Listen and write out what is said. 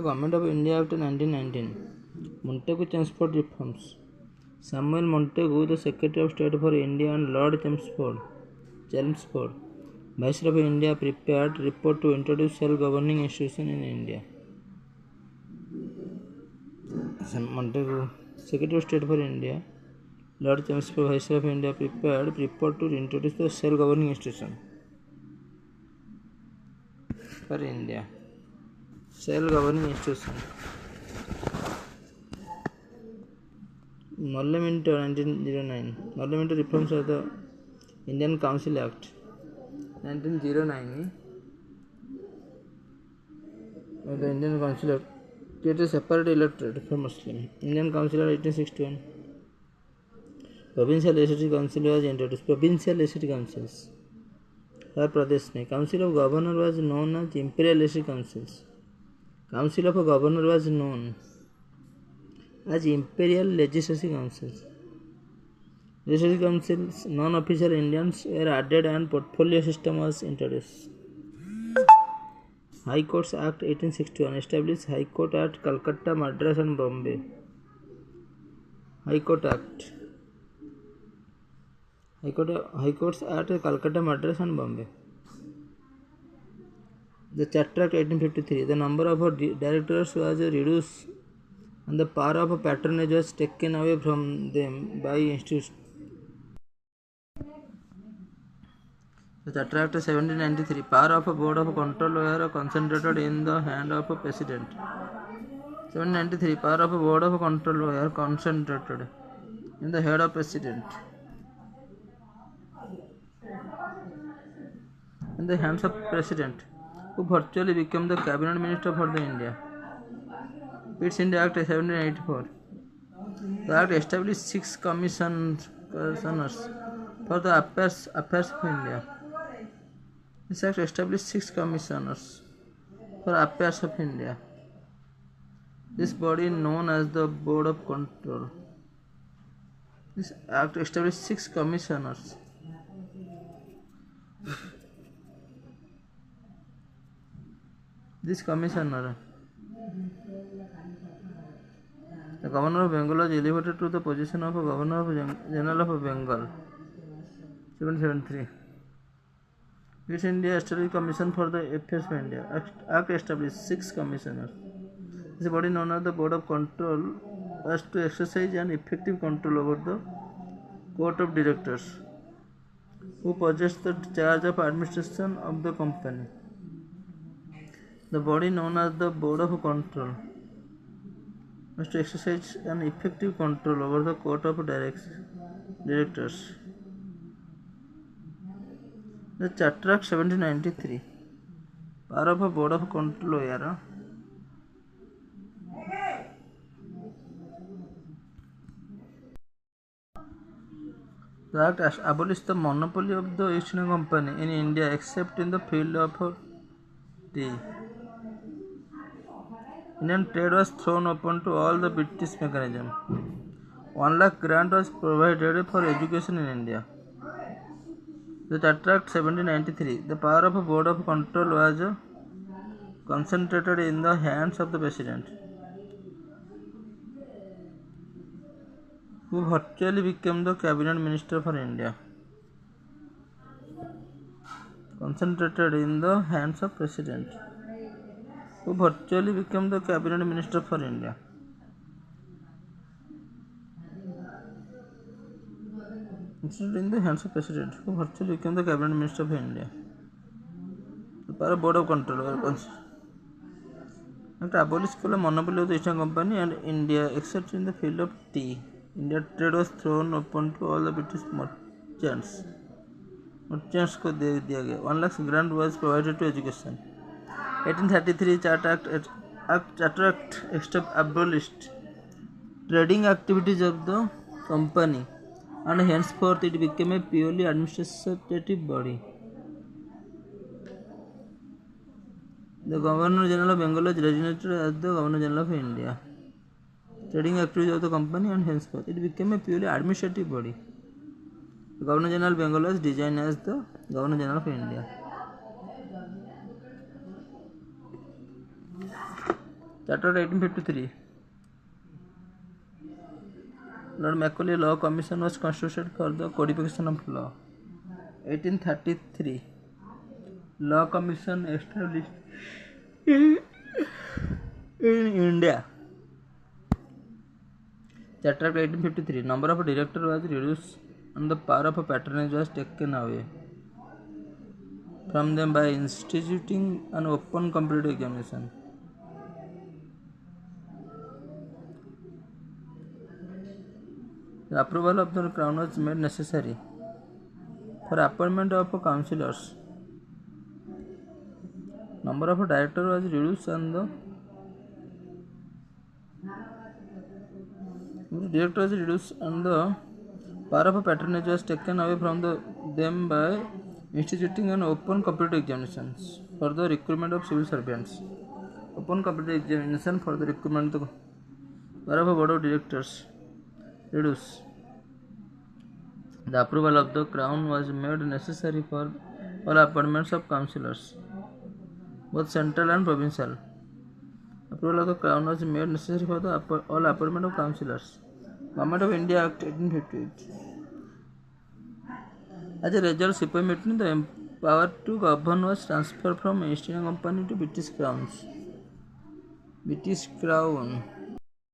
The Government of India Act 1919. Montagu Chelmsford Reforms. Samuel Montagu, the Secretary of State for India, and Lord Chelmsford, Viceroy of India, prepared report to introduce self-governing institution in India. Montagu, Secretary of State for India, Lord Chelmsford, Viceroy of India, prepared report to introduce the self-governing institution for India. Self-governing institution. Parliament 1909. Parliamentary reforms of the Indian Council Act 1909 of the Indian Council Act created a separate electorate for Muslim. Indian Council Act 1861. Provincial Legislative Council was introduced. Provincial Legislative Councils. Her Pradesh में Council of Governor was known as Imperial Legislative Councils. Council of Governor was known as Imperial Legislative Councils. Legislative Councils, non-official Indians were added and portfolio system was introduced. High Courts Act 1861 established High Court at Calcutta, Madras and Bombay. High Courts at Calcutta, Madras and Bombay. The Charter Act 1853. The number of directors was reduced and the power of patronage was taken away from them by institutions. The Charter Act 1793. Power of a board of control were concentrated in the hand of a president. 1793. Power of a board of control were concentrated in the head of president. In the hands of president, who virtually became the cabinet minister for the India. It's India Act 1784. The Act established 6 commissioners for the affairs of India. This Act established 6 commissioners for affairs of India. This body is known as the Board of Control. This Act established 6 commissioners. This commissioner, the Governor of Bengal, was elevated to the position of Governor General of Bengal. 1773. East India Established Commission for the Affairs of India. Act established 6 commissioners. This body known as the Board of Control was to exercise an effective control over the Court of Directors, who possessed the charge of administration of the company. The body known as the Board of Control was to exercise an effective control over the Court of Directors. The Charter Act 1793. Power of a Board of Control were the Act abolished the monopoly of the East India Company in India except in the field of tea. Indian trade was thrown open to all the British mechanism. 1 lakh grant was provided for education in India. The Charter Act 1793. The power of a Board of Control was concentrated in the hands of the President, who virtually became the Cabinet Minister for India. Concentrated in the hands of President, who virtually became the Cabinet Minister for India. Concentrated in the hands of President, who virtually became the Cabinet Minister of India. The power of Board of Control abolished the monopoly of the Eastern Company and India except in the field of tea. India trade was thrown open to all the British merchants. Merchants को दे दिया गया. 1 lakh grant was provided to education. 1833 Charter Act abolished trading activities of the company and henceforth it became a purely administrative body. The Governor General of Bengal was designated as the Governor General of India. Trading activities of the company and henceforth it became a purely administrative body. The Governor General of Bengal was designed as the Governor General of India. Charter 1853. Lord Macaulay Law Commission was constituted for the codification of law. 1833. Law Commission established in India. Charter Act 1853. Number of directors was reduced and the power of patronage was taken away from them by instituting an open competitive examination. The approval of the Crown was made necessary for appointment of councillors. Number of directors was reduced and the power of patronage was taken away from them by instituting an open competitive examinations for the recruitment of civil servants. Open competitive examination for the recruitment of the power of board of directors reduced. The approval of the Crown was made necessary for all appointments of councillors, both central and provincial. Approval of the Crown was made necessary for all appointment of councillors. Government of India Act 1858. As a result, Sepoy Mutiny, the power to govern was transferred from East India Company to British Crown.